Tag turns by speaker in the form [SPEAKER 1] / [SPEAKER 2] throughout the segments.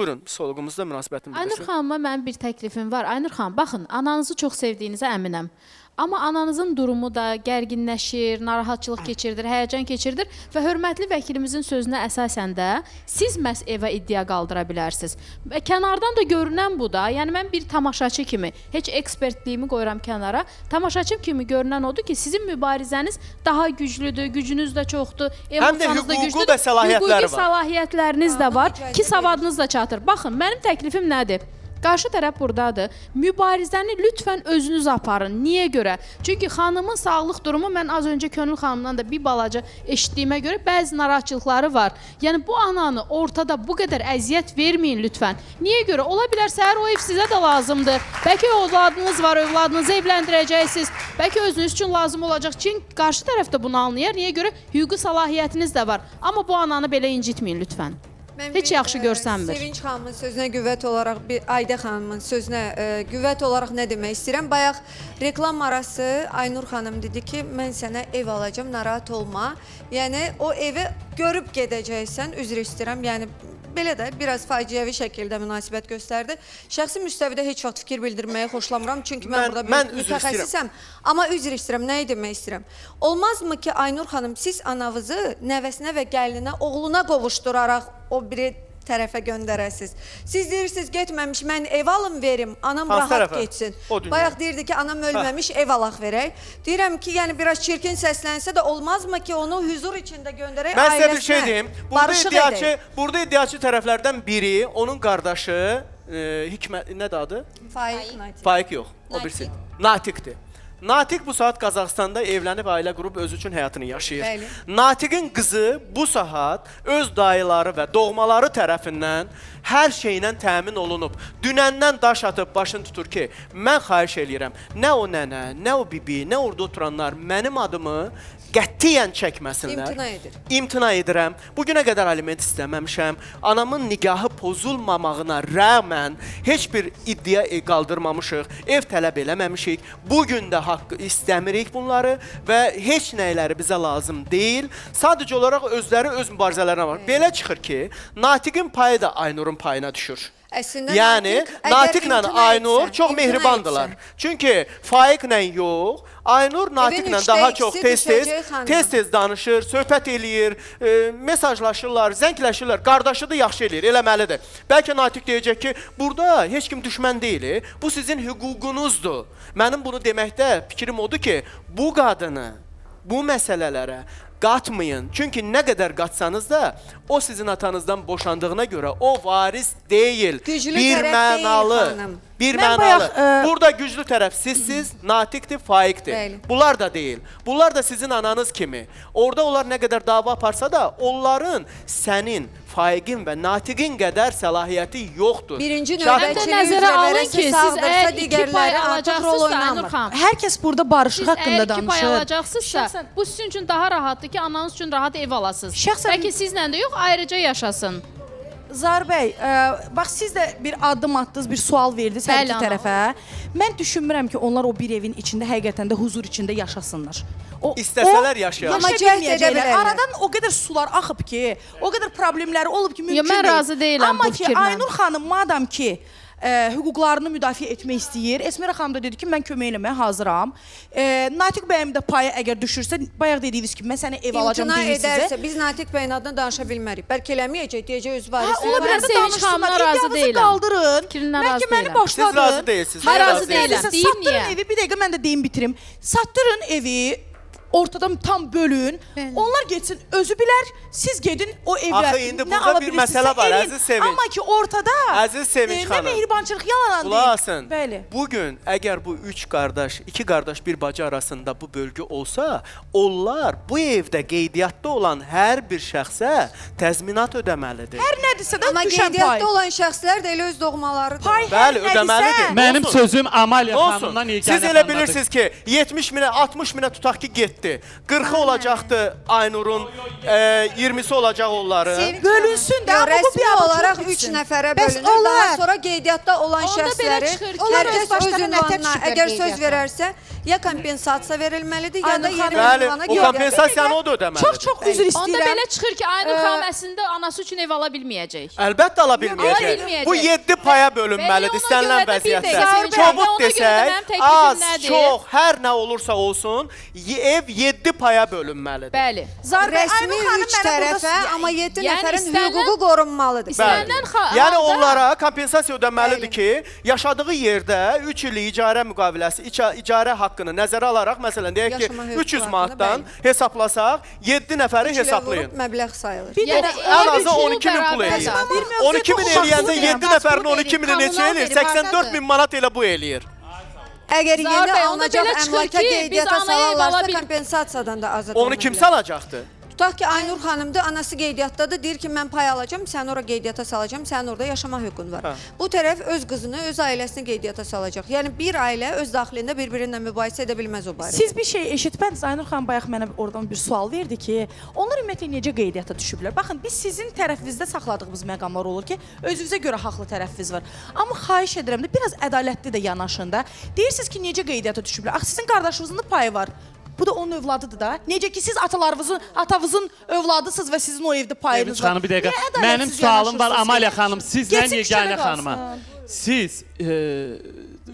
[SPEAKER 1] Buyurun, psixoloqumuzla münasibətini
[SPEAKER 2] Aynur
[SPEAKER 1] bildirsin.
[SPEAKER 2] xanıma mənim bir təklifim var. Aynur xanım, baxın, ananızı çox sevdiyinizə əminəm. Amma ananızın durumu da gərginləşir, narahatçılıq keçirdir, həyəcan keçirdir və hörmətli vəkilimizin sözünə əsasən də siz məhz evə iddia qaldıra bilərsiniz. Və kənardan da görünən bu da, yəni mən bir tamaşaçı kimi, heç ekspertliyimi qoyuram kənara, tamaşaçı kimi görünən odur ki, sizin mübarizəniz daha güclüdür, gücünüz də çoxdur, emosiyanız da
[SPEAKER 1] hüququ
[SPEAKER 2] güclüdür,
[SPEAKER 1] və səlahiyyətləri
[SPEAKER 2] hüquqi səlahiyyətləriniz də var ki, savadınız da çatır. Baxın, mənim təklifim nədir? Qarşı tərəf buradadır. Mübarizəni lütfən özünüz aparın. Niyə görə? Çünki xanımın sağlıq durumu mən az öncə Könül xanımdan da bir balaca eşitdiyimə görə bəzi narahatçılıqları var. Yəni bu ananı ortada bu qədər əziyyət verməyin lütfən. Niyə görə? Ola bilər səhər o ev sizə də lazımdır. Bəlkə övladınız var, övladınızı evləndirəcəksiniz. Bəlkə özünüz üçün lazım olacaq. Çünki qarşı tərəf də bunu anlayır. Niyə görə? Hüquqi səlahiyyətiniz də var. Amma bu ananı belə incitməyin lütfən. Heç yaxşı görsənmir.
[SPEAKER 3] Sevinç xanımın sözünə qüvvət olaraq, Ayda xanımın sözünə qüvvət olaraq nə demək istəyirəm? Bayaq reklam arası Aynur xanım dedi ki, mən sənə ev alacağım, narahat olma. Yəni o evi görüb gedəcəksən, üzr istəyirəm. Yəni belə də biraz faciəvi şəkildə münasibət göstərdi. Şəxsi müstəvidə heç vaxt fikir bildirməyi xoşlamıram. Çünki mən burada bir mütəxəssisəm. Amma üzr istəyirəm, nəyi demək istəyirəm? Olmazmı ki, Aynur xanım, siz anavızı nəvəsinə və gəlinə, oğluna qovuşduraraq o biri tərəfə göndərəsiz. Siz deyirsiniz, getməmiş, mən ev alım verim, anam rahat geçsin. Bayaq deyirdi ki, anam ölməmiş, ev alaq verək. Deyirəm ki, yəni biraz çirkin səslənsə də olmazmı ki, onu huzur içində göndərək ailəsinə?
[SPEAKER 1] Mən sizə bir şey deyim. Burada iddiaçı tərəflərdən biri, onun qardaşı, Hikmət, nədir adı? Faiq yox, o birisi. Natiqdir. Natiq bu saat Qazaxstanda evlənib ailə qurub özü üçün həyatını yaşayır. Natiqin qızı bu saat öz dayıları və doğmaları tərəfindən hər şeylə təmin olunub. Dünəndən daş atıb başını tutur ki, mən xahiş eləyirəm, nə o nənə, nə o bibi, nə orada oturanlar mənim adımı qətiyyən çəkməsinlər. İmtina edirəm. Bugünə qədər aliment istəməmişəm. Anamın nigahı pozulmamağına rəğmən heç bir iddia qaldırmamışıq. Ev tələb eləməmişik. Bugün də haqqı istəmirik bunları və heç nəyləri bizə lazım deyil. Sadəcə olaraq özləri öz mübarizələrinə var. Belə çıxır ki, Natiqin payı da Aynurun payına düşür. Yəni, Natiqlə Aynur çox mehribandılar. Çünki Faiqlə yox, Aynur Natiqlə daha çox tez-tez danışır, söhbət eləyir, mesajlaşırlar, zəngləşirlər, qardaşı da yaxşı eləyir, eləməlidir. Bəlkə Natiq deyəcək ki, burada heç kim düşmən deyil, bu sizin hüququnuzdur. Mənim bunu deməkdə fikrim odur ki, bu qadını, bu məsələlərə qatmayın. Çünki nə qədər qatsanız da, o sizin atanızdan boşandığına görə o varis deyil. Bir mənalı. Bir mənalı. Burada güclü tərəf sizsiz, Natiqdir, Faiqdir. Bunlar da deyil. Bunlar da sizin ananız kimi. Orada onlar nə qədər dava aparsa da, onların sənin, Faiqin və Natiqin qədər səlahiyyəti yoxdur.
[SPEAKER 3] Birinci növbətçiliyi üzrə verəsə sağdırsa, digərləri artıq rol oynamır.
[SPEAKER 4] Hər kəs burada barışıq haqqında danışır.
[SPEAKER 2] Siz əgər 2 pay alacaqsınızsa, bu sizin üçün daha rahatdır ki, ananız üçün rahat ev alasınız. Bəlkə sizlə də yox, ayrıca yaşasın.
[SPEAKER 4] Zahir bəy, bax siz də bir addım atdınız, bir sual verdiniz hər iki tərəfə. Mən düşünmürəm ki, onlar o bir evin içində, həqiqətən də huzur içində yaşasınlar.
[SPEAKER 1] İstəsələr yaşayarlar.
[SPEAKER 4] Amma cəhd edə bilərlər. Aradan o qədər sular axıb ki, o qədər problemləri olub ki, mümkün deyil.
[SPEAKER 2] Mən razı deyiləm bu fikirlə.
[SPEAKER 4] Amma ki, Aynur xanım, madam ki, hüquqlarını müdafiə etmək istəyir. Esmera xanım da dedi ki, mən kömək eləməyə hazıram. Natiq bəyim də payı əgər düşürsə, bayaq dediyiniz ki, mən sənə ev alacam deyir sizə.
[SPEAKER 3] İmtina edərsə, biz Natiq bəyin adına danışa bilmərik. Bəlkə eləməyəcək, deyəcək öz varisinə.
[SPEAKER 4] Ola bilər də danışsınlar, iddianızı qaldırın. Bəlkə məni başladın.
[SPEAKER 1] Siz razı deyilsiniz.
[SPEAKER 2] Razı deyiləm.
[SPEAKER 4] Satdırın evi, bir dəqiqə mən də deyim bitirim. Satdırın evi. Ortadan tam bölün. Onlar geçsin, özü bilər. Siz gedin o evlə.
[SPEAKER 1] Axı indi burada bir məsələ var, əziz Sevinç.
[SPEAKER 4] Amma ki ortada
[SPEAKER 1] Əziz Sevinç xanım,
[SPEAKER 4] nə mehribançılıq yalan deyil.
[SPEAKER 1] Qulaq asın. Bugün əgər bu 2 qardaş, bir bacı arasında bu bölgü olsa, onlar bu evdə qeydiyyatda olan hər bir şəxsə təzminat ödəməlidir.
[SPEAKER 4] Hər nədirsə də düşən pay.
[SPEAKER 3] Amma qeydiyyatda olan şəxslər də elə öz doğmalarıdır.
[SPEAKER 1] Bəli, ödəməlidir.
[SPEAKER 5] Mənim sözüm Amaliya xanımdan yeganə
[SPEAKER 1] Siz elə bilirsiniz ki, 70 minə, 60 minə tutaq ki, getdi. 40'ı olacaqdı Aynur'un, 20'si olacaq onları.
[SPEAKER 4] Bölünsün də, amma bu bir
[SPEAKER 3] olaraq 3 nəfərə bölünür. Daha sonra qeydiyyatda olan şəxsləri hər kəs öz ünvanına, əgər söz verərsə, ya kompensasiya verilməlidir, ya da
[SPEAKER 4] Aynur xanım,
[SPEAKER 3] yeni
[SPEAKER 1] Bəli,
[SPEAKER 3] ünvana
[SPEAKER 1] o
[SPEAKER 3] qeydiyyat.
[SPEAKER 1] kompensasiyanı o da ödəməlidir.
[SPEAKER 4] Çox üzr
[SPEAKER 2] Onda
[SPEAKER 4] istəyirəm.
[SPEAKER 2] belə çıxır ki, Aynur xanım əslində anası üçün ev ala bilməyəcək.
[SPEAKER 1] Əlbəttə ala
[SPEAKER 2] Ala
[SPEAKER 1] bilməyəcək.
[SPEAKER 2] bilməyəcək.
[SPEAKER 1] Bu 7 paya
[SPEAKER 2] Bəli,
[SPEAKER 1] bölünməlidir
[SPEAKER 2] ona
[SPEAKER 1] istənilən
[SPEAKER 2] görə də bir
[SPEAKER 1] vəziyyətdə.
[SPEAKER 2] dəqiqə Sevinç xanım,
[SPEAKER 1] Çobud
[SPEAKER 2] ona görə də
[SPEAKER 1] desək,
[SPEAKER 2] mənim təklifim
[SPEAKER 1] az,
[SPEAKER 2] nədir?
[SPEAKER 1] çox, hər nə olursa olsun, ev 7 paya bölünməlidir.
[SPEAKER 2] Bəli.
[SPEAKER 4] Zahir bəy,
[SPEAKER 3] Rəsmi
[SPEAKER 4] Aynur xanım
[SPEAKER 3] 3
[SPEAKER 4] mənə burada
[SPEAKER 3] tərəfə, amma 7
[SPEAKER 2] Yəni
[SPEAKER 3] nəfərin
[SPEAKER 2] istənilən-
[SPEAKER 3] hüququ qorunmalıdır.
[SPEAKER 2] İstənilən
[SPEAKER 1] Yəni
[SPEAKER 2] halda-
[SPEAKER 1] onlara kompensasiya ödəməlidir ki, yaşadığı yerdə 3 illik icarə müqaviləsi, icarə haqqını nəzərə alaraq, məsələn, deyək ki,
[SPEAKER 3] Yaşama hüququ
[SPEAKER 1] 300
[SPEAKER 3] haqqını,
[SPEAKER 1] manatdan hesablasaq, 7 nəfəri hesablayın.
[SPEAKER 3] Məbləğ sayılır.
[SPEAKER 4] Bir
[SPEAKER 2] Yəni,
[SPEAKER 4] də
[SPEAKER 1] Ən
[SPEAKER 2] ev
[SPEAKER 1] azı
[SPEAKER 2] üçün
[SPEAKER 1] 12 min pul
[SPEAKER 2] bərabər
[SPEAKER 1] eləyir.
[SPEAKER 2] zaten.
[SPEAKER 1] 12 min eləyəndə 7 nəfərin 12 mini neçə
[SPEAKER 6] kommunal
[SPEAKER 1] eləyir?
[SPEAKER 6] verim
[SPEAKER 1] 84 min manat elə bu eləyir.
[SPEAKER 3] Əgər
[SPEAKER 2] Zahir
[SPEAKER 3] yeni
[SPEAKER 2] bəy, onda
[SPEAKER 3] alınacaq
[SPEAKER 2] belə çıxır
[SPEAKER 3] əmlaka
[SPEAKER 2] ki, biz
[SPEAKER 3] qeydiyyata
[SPEAKER 2] ana ev ala
[SPEAKER 3] salarlarsa
[SPEAKER 2] bil-
[SPEAKER 3] kompensasiyadan da azad
[SPEAKER 1] Onu kim salacaqdı?
[SPEAKER 3] Tutaq ki, Aynur xanımdır, anası qeydiyyatdadır, deyir ki, mən pay alacağım, sən ora qeydiyyata salacağım, sən orada yaşama hüququn var.
[SPEAKER 1] Hə.
[SPEAKER 3] Bu tərəf öz qızını, öz ailəsini qeydiyyata salacaq. Yəni bir ailə öz daxilində bir-birinlə mübahisə edə bilməz o barədə.
[SPEAKER 4] siz bir şey eşitmədiniz. Aynur xanım bayaq mənə oradan bir sual verdi ki, onlar ümumiyyətlə necə qeydiyyata düşüblər? Baxın, biz sizin tərəfinizdə saxladığımız məqamlar olur ki, özünüzə görə haqlı tərəfiniz var. Amma xahiş edirəm də biraz ədalətli də yanaşın da. Deyirsiniz ki, necə qeydiyyata düşüblər? Axı sizin qardaşınızın da payı var. Bu da onun övladıdır da. Necə ki siz atavızın övladısınız və sizin o evdə payınız
[SPEAKER 5] Sevinç
[SPEAKER 4] var.
[SPEAKER 5] xanım bir dəqiqə.
[SPEAKER 4] Niyə ədələtsiz
[SPEAKER 5] Mənim sualım var
[SPEAKER 4] yanaşırsınız?
[SPEAKER 5] Amaliya xanım, sizlə
[SPEAKER 4] Getsin
[SPEAKER 5] yeganə
[SPEAKER 4] küçədə
[SPEAKER 5] xanıma.
[SPEAKER 4] qalsın.
[SPEAKER 5] Siz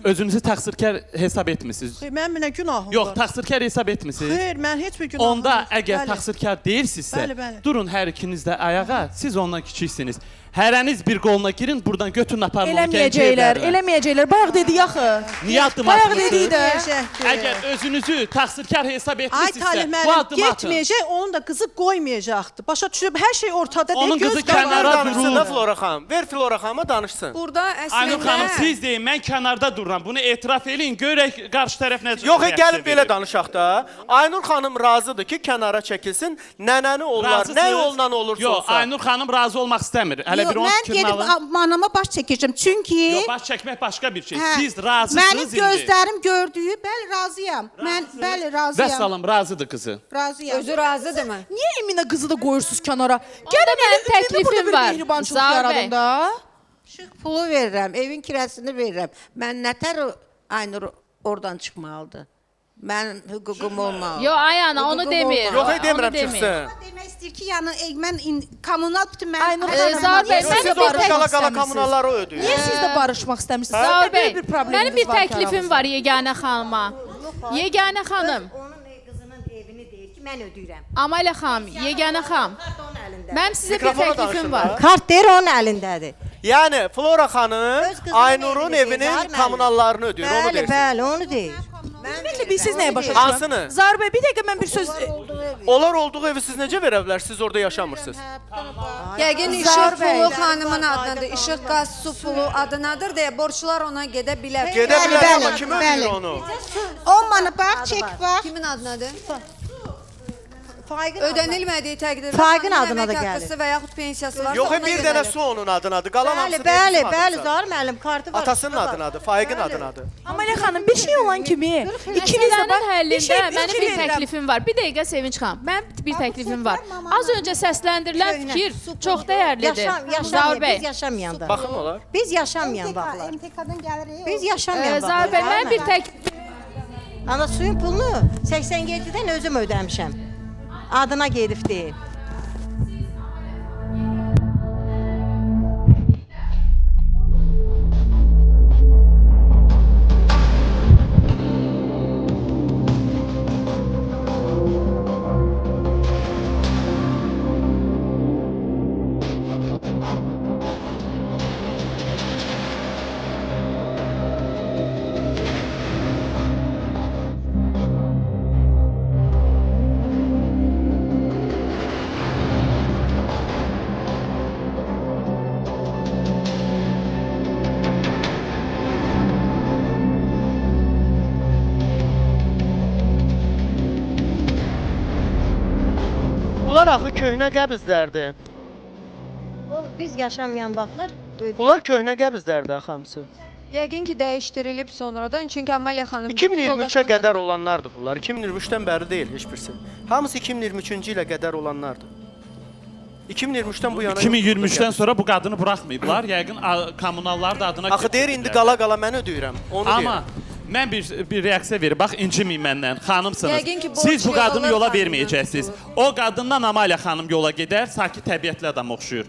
[SPEAKER 5] özünüzü təqsirkar hesab etmisiniz?
[SPEAKER 6] Mən mənə günahım
[SPEAKER 5] Yox,
[SPEAKER 6] var.
[SPEAKER 5] təqsirkar hesab etmisiniz?
[SPEAKER 6] Xeyr, mən heç bir günahım
[SPEAKER 5] Onda
[SPEAKER 6] yox.
[SPEAKER 5] əgər
[SPEAKER 6] Bəli.
[SPEAKER 5] təqsirkar deyilsinizsə,
[SPEAKER 6] Bəli, bəli.
[SPEAKER 5] durun hər ikiniz də ayağa, siz ondan kiçiksiniz. Hərəniz bir qoluna girin, buradan götürün aparın onu Gəncə
[SPEAKER 4] Eləməyəcəklər,
[SPEAKER 5] evlərinə.
[SPEAKER 4] eləməyəcəklər. Bayaq dedik axı.
[SPEAKER 5] Niyə addım
[SPEAKER 4] Bayaq
[SPEAKER 5] atmırsınız?
[SPEAKER 4] dedik də.
[SPEAKER 6] Deyəcəkdir.
[SPEAKER 5] Əgər özünüzü təqsirkar hesab
[SPEAKER 6] Ay
[SPEAKER 5] etmisinizsə,
[SPEAKER 6] Talib
[SPEAKER 5] bu
[SPEAKER 6] müəllim
[SPEAKER 5] addımı atın.
[SPEAKER 6] getməyəcək, onun da qızı qoymayacaqdı. Başa düşüb hər şey ortada deyil.
[SPEAKER 5] Onun qızı
[SPEAKER 6] göz qabağı-
[SPEAKER 5] kənara
[SPEAKER 1] Danışsın da
[SPEAKER 5] durur.
[SPEAKER 1] Flora xanım. Ver Flora xanıma danışsın.
[SPEAKER 3] Burada
[SPEAKER 5] Aynur xanım,
[SPEAKER 3] əslində
[SPEAKER 5] siz deyin, mən kənarda dururam. Bunu etiraf eləyin, görək qarşı tərəf necə
[SPEAKER 1] Yox,
[SPEAKER 5] reaksiya
[SPEAKER 1] gəlin belə
[SPEAKER 5] verir.
[SPEAKER 1] danışaq da. Aynur xanım razıdır ki, kənara çəkilsin. Nənəni onlar,
[SPEAKER 5] Razısınız?
[SPEAKER 1] nə yolla olursa
[SPEAKER 5] Yox,
[SPEAKER 1] olsa.
[SPEAKER 5] Aynur xanım razı olmaq istəmir. Hələ bir onun
[SPEAKER 7] Mən
[SPEAKER 5] fikrini alın.
[SPEAKER 7] gedib anama baş çəkəcəm. Çünki
[SPEAKER 5] Yox, baş çəkmək başqa bir şey.
[SPEAKER 7] hə,
[SPEAKER 5] Siz razısınız
[SPEAKER 7] mənim
[SPEAKER 5] indi.
[SPEAKER 7] gözlərim gördüyü, bəli razıyam. Mən bəli razıyam.
[SPEAKER 5] Vəssalam, razıdır qızı.
[SPEAKER 7] Razıyam.
[SPEAKER 3] özü razıdırmı?
[SPEAKER 4] Niyə Eminə qızı da qoyursunuz kənara?
[SPEAKER 2] Onda mənim təklifim var.
[SPEAKER 4] Mehribançılıq
[SPEAKER 2] Zahir
[SPEAKER 4] yaradın
[SPEAKER 2] bəy.
[SPEAKER 4] da.
[SPEAKER 8] İşıq pulu verirəm, evin kirəsini verirəm. Mən nətər Aynur oradan çıxmalıdır? Mənim hüququm olmalı.
[SPEAKER 2] Yox, ay ana, onu
[SPEAKER 8] Hüququm
[SPEAKER 2] demir.
[SPEAKER 8] olmalı.
[SPEAKER 1] Yox, demirəm
[SPEAKER 2] Onu demir.
[SPEAKER 1] çıxsın.
[SPEAKER 7] Demək istəyir ki, yəni mən kommunal bütün mən
[SPEAKER 4] Aynur
[SPEAKER 7] Ay,
[SPEAKER 4] xanım,
[SPEAKER 2] Zahir bəy,
[SPEAKER 4] niyə
[SPEAKER 2] mən
[SPEAKER 4] siz
[SPEAKER 2] də
[SPEAKER 4] də
[SPEAKER 2] bir
[SPEAKER 4] barışmaq
[SPEAKER 1] Qala
[SPEAKER 4] istəmirsiniz?
[SPEAKER 1] kommunalları o ödəyir.
[SPEAKER 4] Niyə siz də barışmaq istəmirsiniz?
[SPEAKER 2] Zahir bəy,
[SPEAKER 4] Sizdə bir probleminiz
[SPEAKER 2] mənim bir
[SPEAKER 4] var ki
[SPEAKER 2] təklifim
[SPEAKER 4] aranızda.
[SPEAKER 2] var yeganə xanıma. Yeganə xanım,
[SPEAKER 8] Onun qızının evini deyir ki, mən ödəyirəm.
[SPEAKER 2] Amaliya xanım, yeganə xanım.
[SPEAKER 8] Onun əlində.
[SPEAKER 2] Mənim sizə bir
[SPEAKER 1] Mikrofona
[SPEAKER 2] təklifim
[SPEAKER 1] danışın
[SPEAKER 2] var.
[SPEAKER 1] da.
[SPEAKER 8] Kart deyir onun əlindədir.
[SPEAKER 1] Yəni Flora xanım
[SPEAKER 8] Öz qızının
[SPEAKER 1] Aynurun
[SPEAKER 8] evini
[SPEAKER 1] evinin
[SPEAKER 8] deyir, Zahir
[SPEAKER 1] kommunallarını ödəyir, onu
[SPEAKER 8] Bəli,
[SPEAKER 1] deyirsən.
[SPEAKER 8] bəli, onu deyir.
[SPEAKER 4] Ümumiyyətlə biz siz nəyə başa düşürəm?
[SPEAKER 1] Hansını?
[SPEAKER 4] Zahir bəy, bir dəqiqə mən bir söz...
[SPEAKER 1] Onlar olduğu evi siz necə verə bilərsiniz? Siz orada yaşamırsınız.
[SPEAKER 3] Yəqin
[SPEAKER 4] Zahir
[SPEAKER 3] İşıq
[SPEAKER 4] bəy.
[SPEAKER 3] pulu xanımın adınadır. İşıq qaz su pulu adınadır deyə borçlular ona gedə bilər.
[SPEAKER 1] Gedə
[SPEAKER 7] Bəli,
[SPEAKER 1] bilər
[SPEAKER 7] bəli,
[SPEAKER 1] amma kim ödəyir
[SPEAKER 7] bəli.
[SPEAKER 1] onu?
[SPEAKER 7] 10 manat bax, çək bax.
[SPEAKER 3] Kimin adınadır?
[SPEAKER 8] Faiqin
[SPEAKER 3] Ödənilmədiyi təqdirdə
[SPEAKER 8] Faiqin
[SPEAKER 3] xanımın
[SPEAKER 8] adına da
[SPEAKER 3] əmək
[SPEAKER 8] gəlir.
[SPEAKER 3] haqqısı və yaxud pensiyası varsa
[SPEAKER 1] Yox,
[SPEAKER 3] ona
[SPEAKER 1] bir
[SPEAKER 3] gedəlir.
[SPEAKER 1] dənə su onun adınadır. Qalan
[SPEAKER 8] Bəli,
[SPEAKER 1] hamısı
[SPEAKER 8] bəli,
[SPEAKER 1] bizim
[SPEAKER 8] bəli,
[SPEAKER 1] adımıza.
[SPEAKER 8] Zahir müəllim kartı var.
[SPEAKER 1] Atasının adınadır, Faiqin adınadır.
[SPEAKER 4] Amaliya xanım, bir şey olan kimi ikiniz də bax,
[SPEAKER 2] Məsələnin
[SPEAKER 4] bir şey
[SPEAKER 2] həllində mənim bir
[SPEAKER 4] verirəm.
[SPEAKER 2] təklifim var. Bir dəqiqə Sevinç xanım, mənim bir təklifim var. Az öncə səsləndirilən fikir çox dəyərlidir. Zahir bəy,
[SPEAKER 8] Biz yaşamayanda.
[SPEAKER 1] Baxın olar.
[SPEAKER 8] Biz yaşamayan vaxtlar.
[SPEAKER 7] MTK-dan gəlir.
[SPEAKER 8] Biz yaşamayan
[SPEAKER 2] Zahir bəy, mən bir təklif
[SPEAKER 8] Ana suyun pulunu 87-dən özüm ödəmişəm. Adına gedib deyil.
[SPEAKER 1] Bunlar axı köhnə qəbizlərdir.
[SPEAKER 8] Biz yaşamayan vaxtlar
[SPEAKER 1] Bunlar köhnə qəbizlərdir axı hamısı.
[SPEAKER 3] Yəqin ki, dəyişdirilib sonradan. Çünki Amaliya xanım
[SPEAKER 1] 2023-ə qədər olanlardır bunlar. 2023-dən bəri deyil heç birisi. Hamısı 2023-cü ilə qədər olanlardır. 2023-dən bu yana
[SPEAKER 5] 2023-dən sonra bu qadını buraxmayıblar. Yəqin kommunallar da adına
[SPEAKER 1] Axı deyir indi qala-qala mən ödəyirəm. Onu
[SPEAKER 5] Amma Mən bir reaksiya verim. Bax, inciməyin məndən. Xanımsınız.
[SPEAKER 3] Yəqin ki, borc
[SPEAKER 5] Siz bu qadını
[SPEAKER 3] yığılır
[SPEAKER 5] yola
[SPEAKER 3] xanımdan.
[SPEAKER 5] verməyəcəksiniz. O qadından Amaliya xanım yola gedər, sakit təbiətli adam oxşuyur.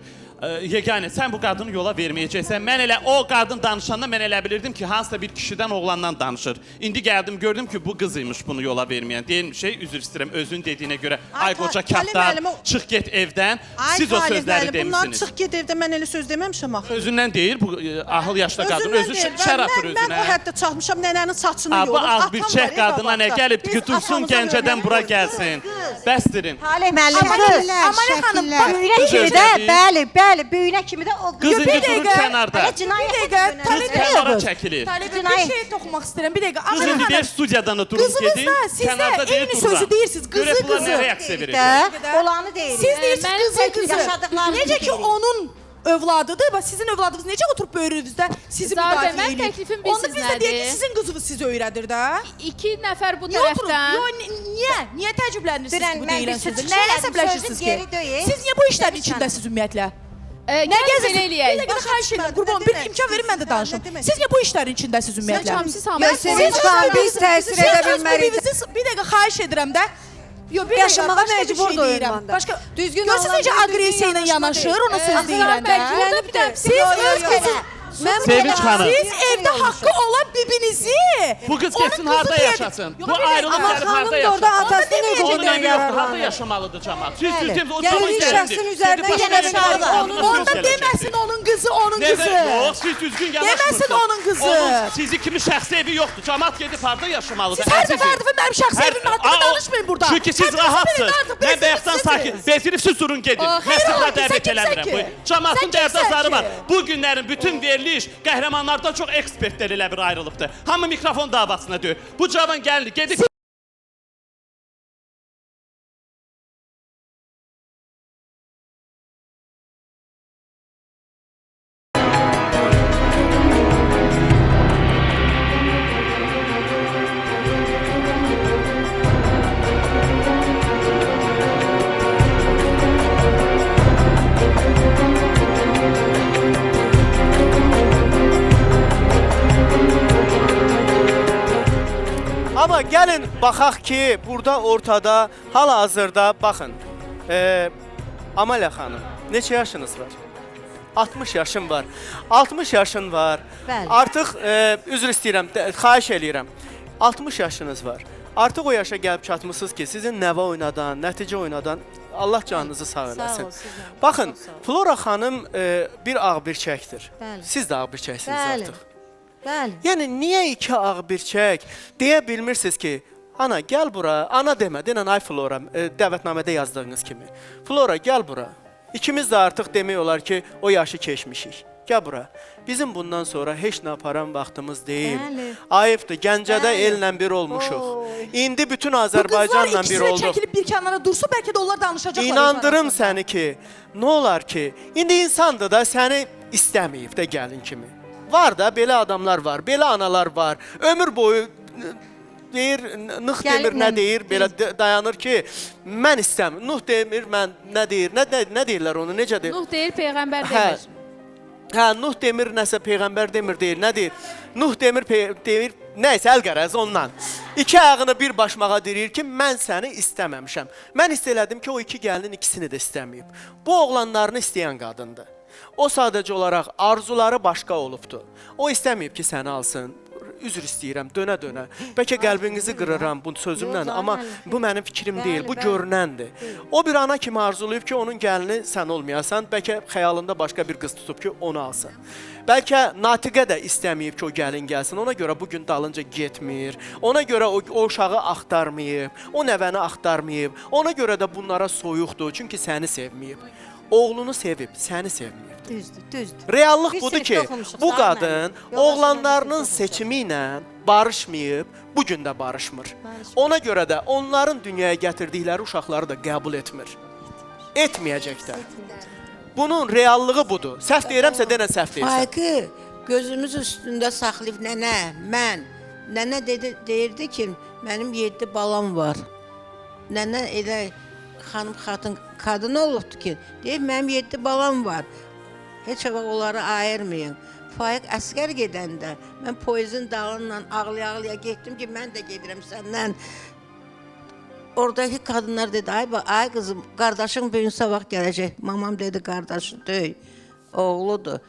[SPEAKER 5] Yeganə, sən bu qadını yola verməyəcəksən. Mən elə o qadın danışanda mən elə bilirdim ki, hansısa bir kişidən oğlandan danışır. İndi gəldim, gördüm ki, bu qız imiş bunu yola verməyən. Deyilmiş şey, üzr istəyirəm, özün dediyinə görə. Ay qoca kaftar, çıx get evdən. Siz o sözləri
[SPEAKER 6] Bundan
[SPEAKER 5] demişsiniz.
[SPEAKER 6] çıx get evdə mən elə söz deməmişəm axı.
[SPEAKER 5] Özündən deyir, bu ahıl yaşlı qadın özü şər atır özünə.
[SPEAKER 6] Mən o həddə çatmışam, nənənin saçını
[SPEAKER 5] Bu
[SPEAKER 6] yolub.
[SPEAKER 5] ağ bir çək qadına nə gəlib, götürsün Gəncədən bura gəlsin. Bəsdirin.
[SPEAKER 9] Talih müəllim qız.
[SPEAKER 4] Amaliya xanım,
[SPEAKER 9] Böyünə
[SPEAKER 5] Qız
[SPEAKER 9] kimi də,
[SPEAKER 5] özlədi.
[SPEAKER 9] bəli, böyünə kimi də o
[SPEAKER 5] Qız indi durur kənarda.
[SPEAKER 9] Hələ cinayət
[SPEAKER 4] Bir dəqiqə,
[SPEAKER 5] Qız kənara çəkilir.
[SPEAKER 4] Talib bir şey toxumaq istəyirəm. Bir dəqiqə.
[SPEAKER 5] Qız indi deyir studiyadan da durub
[SPEAKER 4] Qızınız
[SPEAKER 5] gedin.
[SPEAKER 4] da sizdə eyni sözü deyirsiniz. Qızı
[SPEAKER 5] Görək bunlar
[SPEAKER 4] qızı.
[SPEAKER 5] nə reaksiya verəcək.
[SPEAKER 9] də olanı deyir.
[SPEAKER 4] Siz deyirsiniz
[SPEAKER 2] Mənim
[SPEAKER 4] qızı qızı.
[SPEAKER 9] yaşadıqlarını
[SPEAKER 4] Necə ki
[SPEAKER 9] deyirik.
[SPEAKER 4] onun övladıdır, bax sizin övladınız necə oturub böyrünüzdə sizi
[SPEAKER 2] Zaten
[SPEAKER 4] müdafiə
[SPEAKER 2] mən
[SPEAKER 4] edir.
[SPEAKER 2] təklifim
[SPEAKER 4] Onda
[SPEAKER 2] bilsiz
[SPEAKER 4] biz də deyək ki,
[SPEAKER 2] nədir?
[SPEAKER 4] sizin qızınız sizi öyrədir də.
[SPEAKER 2] 2 nəfər bu
[SPEAKER 4] Niyə oturub?
[SPEAKER 2] tərəfdən.
[SPEAKER 4] Yo, niyə? Niyə təəccüblənirsiniz
[SPEAKER 9] Durun,
[SPEAKER 4] bu
[SPEAKER 9] mən
[SPEAKER 4] deyilən
[SPEAKER 9] bir söz
[SPEAKER 4] sözü? Nəyə
[SPEAKER 9] söylədim,
[SPEAKER 4] əsəbləşirsiniz
[SPEAKER 9] sözü
[SPEAKER 4] ki?
[SPEAKER 9] geri döyün.
[SPEAKER 4] Siz niyə bu işlərin içindəsiz ümumiyyətlə?
[SPEAKER 2] Nə
[SPEAKER 4] Nə
[SPEAKER 2] gəzəsiz?
[SPEAKER 4] gəzirsiniz?
[SPEAKER 2] eləyək?
[SPEAKER 4] Bir dəqiqə xahiş edirəm, qurban bir imkan verin mən də danışım. Siz niyə bu işlərin içindəsiz ümumiyyətlə?
[SPEAKER 2] Hocam, siz hamı-
[SPEAKER 3] Mən Sevinç xanım, biz təsir edə bilmərik.
[SPEAKER 4] Bir dəqiqə xahiş edirəm də. Yo, bir
[SPEAKER 3] Yaşamağa
[SPEAKER 4] başqa bir
[SPEAKER 3] məcbur
[SPEAKER 4] şey
[SPEAKER 3] da
[SPEAKER 4] deyirəm.
[SPEAKER 3] ünvanda.
[SPEAKER 4] Başqa
[SPEAKER 3] Düzgün
[SPEAKER 4] Görürsünüz necə
[SPEAKER 3] olan
[SPEAKER 4] aqressiya ilə
[SPEAKER 3] düzgün
[SPEAKER 4] yanaşır,
[SPEAKER 3] yanaşmadır.
[SPEAKER 4] ona söz
[SPEAKER 3] Axıran
[SPEAKER 4] deyirəndə.
[SPEAKER 3] bəlkələnibdir.
[SPEAKER 4] Siz öz qızınız
[SPEAKER 3] Mən
[SPEAKER 5] Sevinç xanım.
[SPEAKER 4] Siz evdə haqqı olan bibinizi
[SPEAKER 5] Bu qız
[SPEAKER 4] onun
[SPEAKER 5] getsin
[SPEAKER 4] qızı
[SPEAKER 5] harda
[SPEAKER 4] deyil.
[SPEAKER 5] yaşasın.
[SPEAKER 4] Yox,
[SPEAKER 5] Bu
[SPEAKER 4] bir dəqiqə,
[SPEAKER 5] ayrılıq
[SPEAKER 3] Amma
[SPEAKER 5] gəlib
[SPEAKER 3] xanım
[SPEAKER 5] harda
[SPEAKER 3] da orada
[SPEAKER 5] yaşasın.
[SPEAKER 3] atasının
[SPEAKER 5] Onun
[SPEAKER 3] hüququndan
[SPEAKER 5] evi yoxdur, harda
[SPEAKER 3] yararlanır.
[SPEAKER 5] yaşamalıdır cəmaət. Siz
[SPEAKER 9] Bəli.
[SPEAKER 5] dediniz o
[SPEAKER 3] Yəni
[SPEAKER 5] cavab
[SPEAKER 3] bir
[SPEAKER 5] gəldi.
[SPEAKER 3] şəxsin üzərindən
[SPEAKER 5] Dedi,
[SPEAKER 3] yenə
[SPEAKER 5] başqa
[SPEAKER 3] bir
[SPEAKER 5] bir
[SPEAKER 3] şey
[SPEAKER 5] qadına
[SPEAKER 4] Onda
[SPEAKER 5] söz
[SPEAKER 4] deməsin
[SPEAKER 5] gələcəkdir.
[SPEAKER 4] onun qızı, onun
[SPEAKER 5] Nədə?
[SPEAKER 4] qızı.
[SPEAKER 5] Yox, siz düzgün yanaşmırsınız.
[SPEAKER 4] Deməsin onun qızı.
[SPEAKER 5] Onun sizi kimi şəxsi evi yoxdur. Cəmaət gedib harda yaşamalıdır?
[SPEAKER 4] Siz hər
[SPEAKER 5] əzizim?
[SPEAKER 4] dəfə mənim şəxsi
[SPEAKER 5] Hər-
[SPEAKER 4] evimin haqqında
[SPEAKER 5] Aa, o-
[SPEAKER 4] danışmayın burada.
[SPEAKER 5] Çünki siz
[SPEAKER 4] Hepiniz
[SPEAKER 5] rahatsınız.
[SPEAKER 4] bilin artıq,
[SPEAKER 5] Mən
[SPEAKER 4] bezirib
[SPEAKER 5] bayaqdan
[SPEAKER 4] sizi.
[SPEAKER 5] sakit. Bezirib siz durun gedin.
[SPEAKER 4] Aa,
[SPEAKER 5] Mən sizə
[SPEAKER 4] xeyr,
[SPEAKER 5] dəvət
[SPEAKER 4] sən
[SPEAKER 5] eləmirəm.
[SPEAKER 4] kimsən
[SPEAKER 5] Bu
[SPEAKER 4] ki?
[SPEAKER 5] cəmaatın
[SPEAKER 4] Sən
[SPEAKER 5] dərdazları
[SPEAKER 4] kimsən
[SPEAKER 5] var.
[SPEAKER 4] ki?
[SPEAKER 5] Bu günlərin bütün veriliş qəhrəmanlardan çox ekspertlər elə bir ayrılıbdır. Hamı mikrofon davasına döyür. Bu cavan gəlin, gedib
[SPEAKER 1] Amma gəlin baxaq ki, burada ortada hal-hazırda baxın. Amaliya xanım, neçə yaşınız var? 60 yaşım var. 60 yaşın var.
[SPEAKER 9] Bəli.
[SPEAKER 1] Artıq üzr istəyirəm, xahiş eləyirəm. 60 yaşınız var. Artıq o yaşa gəlib çatmısınız ki, sizin nəvə oynadan, nəticə oynadan Allah canınızı sağ eləsin.
[SPEAKER 9] ol, sizə.
[SPEAKER 1] Baxın,
[SPEAKER 9] Çox sağ ol.
[SPEAKER 1] Flora xanım bir ağbirçəkdir.
[SPEAKER 9] Bəli.
[SPEAKER 1] Siz də ağbirçəksiniz
[SPEAKER 9] Bəli.
[SPEAKER 1] artıq.
[SPEAKER 9] Bəli.
[SPEAKER 1] Yəni niyə iki ağbirçək deyə bilmirsiniz ki, ana gəl bura, ana demə, denən ay Flora, dəvətnamədə yazdığınız kimi. Flora gəl bura. İkimiz də artıq demək olar ki, o yaşı keçmişik. Gəl bura. Bizim bundan sonra heç nə aparan vaxtımız deyil.
[SPEAKER 9] Bəli.
[SPEAKER 1] Ayıbdır, Gəncədə
[SPEAKER 9] Bəli.
[SPEAKER 1] ellə bir olmuşuq.
[SPEAKER 9] Oy.
[SPEAKER 1] İndi bütün
[SPEAKER 4] Bu qızlar
[SPEAKER 1] Azərbaycanla bir
[SPEAKER 4] ikisi də
[SPEAKER 1] olduq.
[SPEAKER 4] çəkilib bir kənara dursa, bəlkə də onlar danışacaqlar.
[SPEAKER 1] İnandırım səni ki, nə olar ki, indi insandır da səni istəməyib də gəlin kimi. Var da, belə adamlar var, belə analar var. Ömür boyu deyir, Nuh demir, nə deyir, belə dayanır ki, mən istəmir. Nuh demir, mən nə deyir, nə deyirlər onu, necə deyir?
[SPEAKER 2] Nuh deyir, peyğəmbər
[SPEAKER 1] Hə.
[SPEAKER 2] demir.
[SPEAKER 1] Hə, Nuh demir, nəsə peyğəmbər demir, deyir, nə deyir? Nuh demir, deyir, nəysə əlqərəz ondan. İki ayağını bir başmağa deyir ki, mən səni istəməmişəm. Mən hiss elədim ki, o iki gəlinin ikisini də istəməyib. Bu oğlanlarını istəyən qadındır. O sadəcə olaraq arzuları başqa olubdu. O istəməyib ki, səni alsın. Üzr istəyirəm, dönə-dönə. Bəlkə qəlbinizi qırıram bu sözümlə, amma bu mənim fikrim deyil, bu görünəndir. O bir ana kimi arzulayıb ki, onun gəlini sən olmayasan, bəlkə xəyalında başqa bir qız tutub ki, onu alsın. Bəlkə Natiqə də istəməyib ki, o gəlin gəlsin, ona görə bu gün dalınca getmir, ona görə o uşağı axtarmayıb, o nəvəni axtarmayıb, ona görə də bunlara soyuqdur, çünki səni sevməyib. Oğlunu sevib, səni sevməyib.
[SPEAKER 9] Düzdür, düzdür.
[SPEAKER 1] Reallıq
[SPEAKER 9] Bir
[SPEAKER 1] budur
[SPEAKER 9] sinifdə
[SPEAKER 1] ki,
[SPEAKER 9] oxumuşuq,
[SPEAKER 1] bu
[SPEAKER 9] sağ ol
[SPEAKER 1] qadın
[SPEAKER 9] müəllim. Yoldaşım
[SPEAKER 1] oğlanlarının
[SPEAKER 9] müəllim,
[SPEAKER 1] seçimi ilə barışmayıb, bu gün də barışmır. Ona görə də onların dünyaya gətirdikləri uşaqları da qəbul etmir. Etməyəcək də. Bunun reallığı budur. Səhv deyirəmsə denən səhv deyirsən.
[SPEAKER 8] Faykı gözümüz üstündə saxlayıb nənə, mən. Nənə deyirdi ki, mənim 7 balam var. Nənə elə xanım qadın olubdu ki, deyir mənim 7 balam var. Heç vaxt onları ayırmayın. Faiq əskər gedəndə mən poezin dalından ağlaya-ağlaya getdim ki, mən də gedirəm səndən. Oradakı qadınlar dedi, ay qızım, qardaşın bugün sabah gələcək. Mamam dedi, qardaşı deyil, oğludur.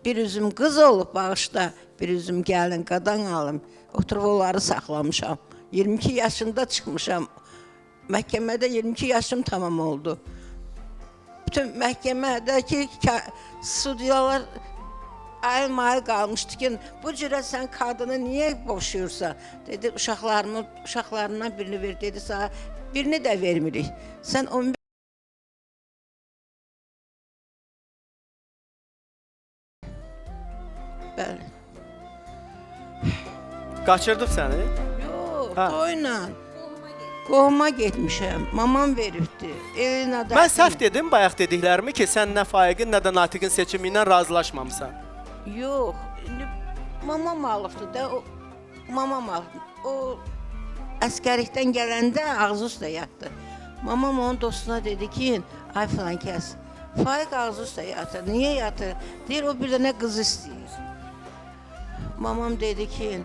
[SPEAKER 8] Bir üzüm qız olub bağışda, bir üzüm gəlin, qadan alım. Oturub onları saxlamışam. 22 yaşında çıxmışam. Məhkəmədə 22 yaşım tamam oldu. Bütün məhkəmədəki sudyalar ayıl-mayıl qalmışdı ki, bu cürə sən qadını niyə boşuyursa? Dedi, uşaqlarından birini ver, dedi, sana birini də vermirik. Sən 11 Bəli.
[SPEAKER 1] Qaçırdıq səni?
[SPEAKER 8] Yox,
[SPEAKER 1] Hə.
[SPEAKER 8] toyla. Qohuma getmişəm, mamam veribdi. Elinada.
[SPEAKER 1] Mən səhv dedim bayaq dediklərimi ki, sən nə Faiqin, nə də Natiqin seçimi ilə razılaşmamısan.
[SPEAKER 8] Yox, indi mamam alıbdı da, mamam aldı. O əskərlikdən gələndə ağzı üstə yatdı. Mamam onun dostuna dedi ki, ay filan kəs, Faiq ağzı üstə yatır. Niyə yatır? Deyir, o bir dənə qız istəyir. Mamam dedi ki,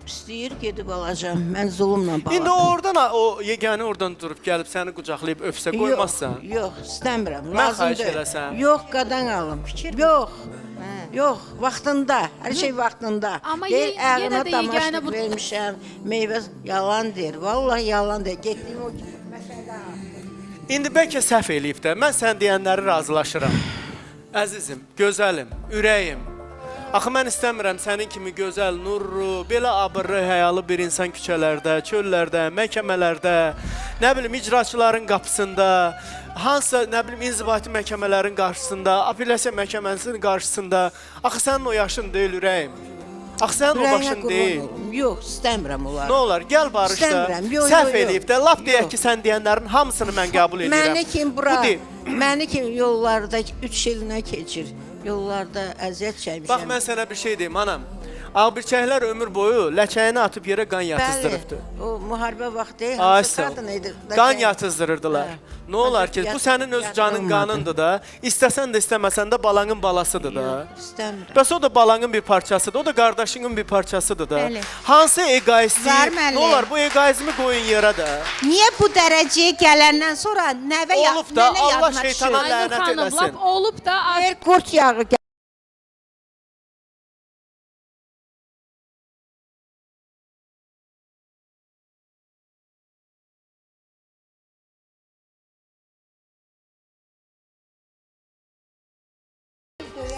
[SPEAKER 8] istəyir, gedib alacam. Mən zulumla bağladım.
[SPEAKER 1] İndi oradan, o yeganə oradan durub gəlib səni qucaqlayıb öpsə qoymazsan.
[SPEAKER 8] Yox, istəmirəm.
[SPEAKER 1] Mən
[SPEAKER 8] Lazım
[SPEAKER 1] xahiş
[SPEAKER 8] deyil.
[SPEAKER 1] eləsəm.
[SPEAKER 8] Yox, qadan alım. Yox. Yox, vaxtında. Hər şey vaxtında.
[SPEAKER 2] Amma
[SPEAKER 8] Deyir,
[SPEAKER 2] yenə
[SPEAKER 8] ağına
[SPEAKER 2] də yeganə
[SPEAKER 8] damaşıq
[SPEAKER 2] bu-
[SPEAKER 8] vermişəm. Meyvə yalan deyir. Vallahi yalan deyir. Getdiyim o kimi.
[SPEAKER 1] İndi bəlkə səhv eləyib də, mən sən deyənləri razılaşıram. Əzizim, gözəlim, ürəyim. Axı mən istəmirəm sənin kimi gözəl, nurlu, belə abırlı, həyalı bir insan küçələrdə, çöllərdə, məhkəmələrdə, nə bilim icraçıların qapısında, hansısa nə bilim inzibati məhkəmələrin qarşısında, apellyasiya məhkəməsinin qarşısında. Axı sənin o yaşın deyil ürəyim. Axı sənin o
[SPEAKER 8] Ürəyinə
[SPEAKER 1] başın
[SPEAKER 8] qurban
[SPEAKER 1] deyil.
[SPEAKER 8] olum. Yox, istəmirəm onları.
[SPEAKER 1] Nə olar, gəl barışda.
[SPEAKER 8] İstəmirəm, yox,
[SPEAKER 1] Səhv
[SPEAKER 8] yox, yox.
[SPEAKER 1] eləyib də, laf deyək
[SPEAKER 8] Yox.
[SPEAKER 1] ki, sən deyənlərin hamısını mən qəbul edirəm.
[SPEAKER 8] Məni kim bura,
[SPEAKER 1] Bu deyil.
[SPEAKER 8] məni kim yollarda 3 ilinə keçir. Yollarda əziyyət çəkmişəm.
[SPEAKER 1] Bax mən sənə bir şey deyim anam. Ağbirçəklər ömür boyu ləkəyini atıb yerə qan yatızdırıbdı.
[SPEAKER 8] O müharibə vaxtı
[SPEAKER 1] Ay
[SPEAKER 8] hansı
[SPEAKER 1] sağ ol.
[SPEAKER 8] qadın idi?
[SPEAKER 1] Qan yatızdırırdılar.
[SPEAKER 8] Hə.
[SPEAKER 1] Nə olar ki, bu sənin öz canın
[SPEAKER 8] Yatırılmadı.
[SPEAKER 1] qanındır da. İstəsən də istəməsən də balanın balasıdır da.
[SPEAKER 8] Yox, istəmirəm.
[SPEAKER 1] Bəs o da balanın bir parçasıdır, o da qardaşının bir parçasıdır da.
[SPEAKER 9] Bəli.
[SPEAKER 1] Hansı egoistlik?
[SPEAKER 9] Zar müəllim.
[SPEAKER 1] Nə olar bu egoizmi qoyun yerə də.
[SPEAKER 9] Niyə bu dərəcəyə gələndən sonra nəvə
[SPEAKER 1] Olub da
[SPEAKER 9] nənə
[SPEAKER 1] Allah
[SPEAKER 9] yadına
[SPEAKER 1] şeytana
[SPEAKER 9] düşür?
[SPEAKER 2] Aynur
[SPEAKER 1] lənət
[SPEAKER 2] xanım,
[SPEAKER 1] eləsin.
[SPEAKER 2] lap olub da
[SPEAKER 8] Bir qurd yağı